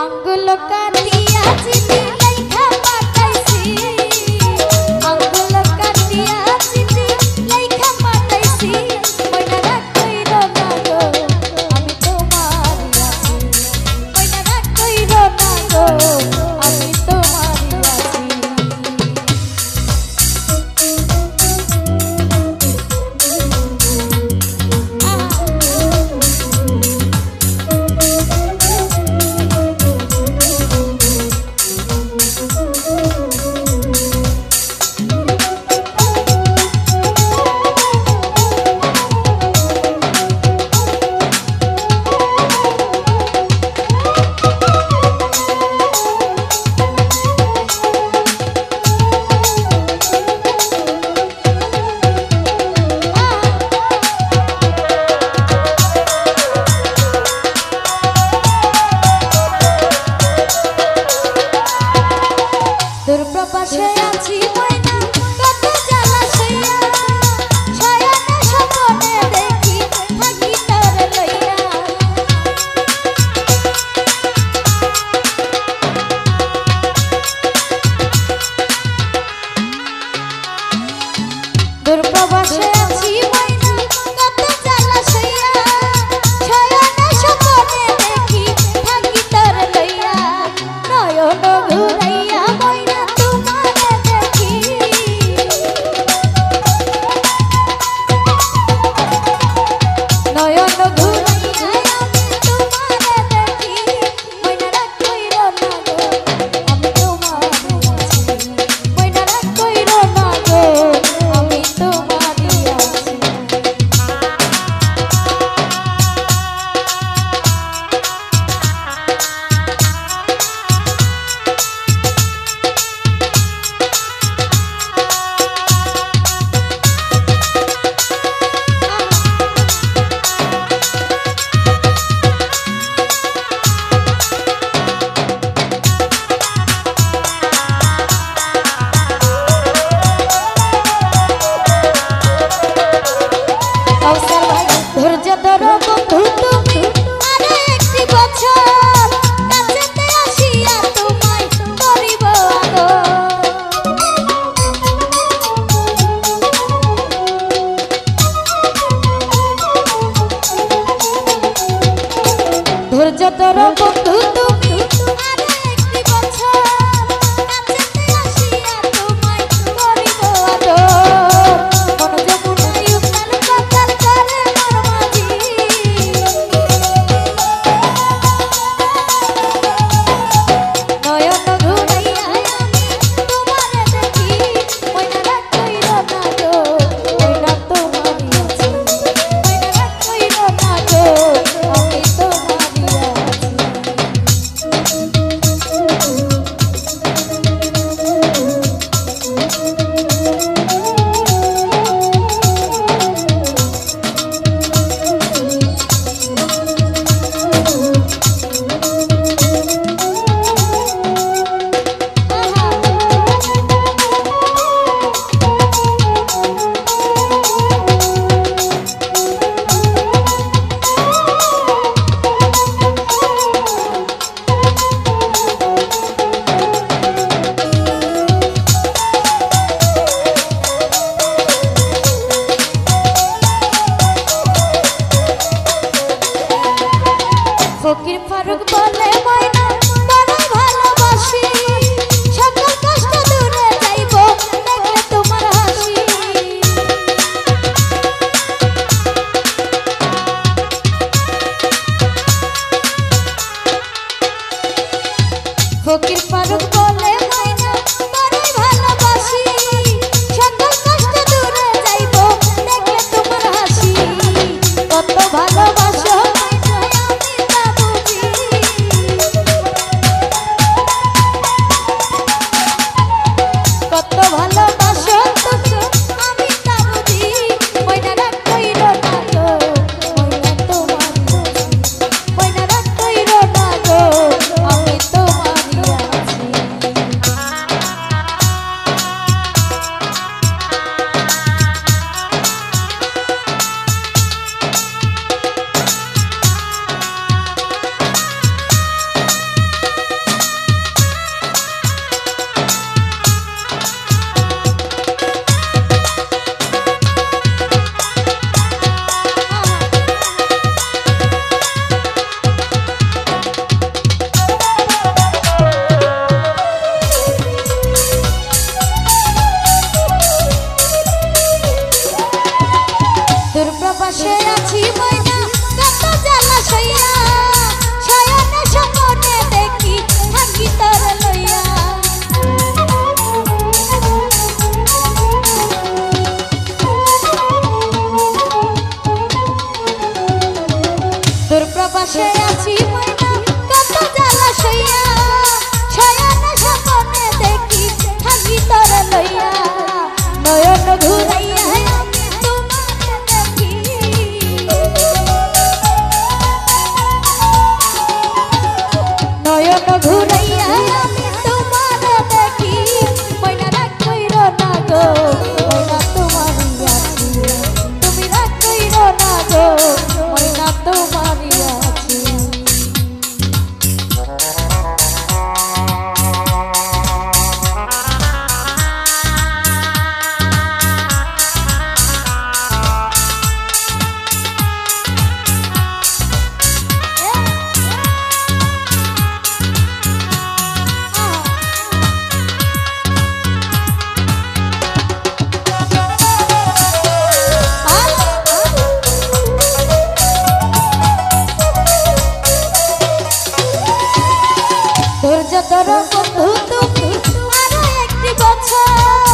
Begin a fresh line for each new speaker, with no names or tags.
আঙ্গুল কাটিয়া চিঠি লেখা পাঠাইছি, আঙ্গুল কাটিয়া চিঠি লেখা পাঠাইছি, মইনা রাগ কইরো না গো আমি তোমারই আছি, মইনা রাগ কইরো না গো আমি তোমারই আছি। দূরপ্রবাসে আছি ময়না কত জ্বালা সইয়া, শয়নে স্বপ্নে দেখি থাকি তোরে লইয়া। দূরপ্রবাসে আছি ময়না কত জ্বালা সইয়া, শয়নে স্বপ্নে দেখি থাকি তোরে লইয়া। নয়ন ঘুরাইয়া ময়না তোমারে দেখি, নয়ন ঘুরাইয়া আমি তোমারে দেখি, ময়না রাগ কইরো না গো আমি তোমারই আছি, ময়না রাগ কইরো না গো আমি তোমারই আছি। ধৈর্য ধরো বন্ধু তুমি আরো একটি বছর, কাছেতে আসিয়া তোমায় করিব আদর। ধৈর্য ধরো বন্ধু তুমি আরো একটি বছর, কাছেতে আসিয়া তোমায় করিব আদর। মন যমুনায় উত্তাল পাতাল করে মোর মাঝি, নয়ন ঘুরাইয়া আমি তোমারে দেখি, মইনা রাগ কইরো না গো মইনা তোমারই আছি, মইনা রাগ কইরো না গো আমি তোমারই ফকির ফারুক বলে ময়না বড় ভালোবাসি, সকল কষ্ট দূরে যাইব দেখলে তোমার হাসি। ফকির ফারুক বলে ময়না বড় ভালোবাসি, সকল কষ্ট দূরে যাইব দেখলে তোমার হাসি। কত ভালোবাসো কত ভালোবাসো তুমি আমি তা বুঝি, মইনা রাগ কইরো না গো মইনা তোমারই আছি, মইনা রাগ কইরো না গো আমি তোমারই আছি। সদর বন্ধু তুমি আরো একটি বছর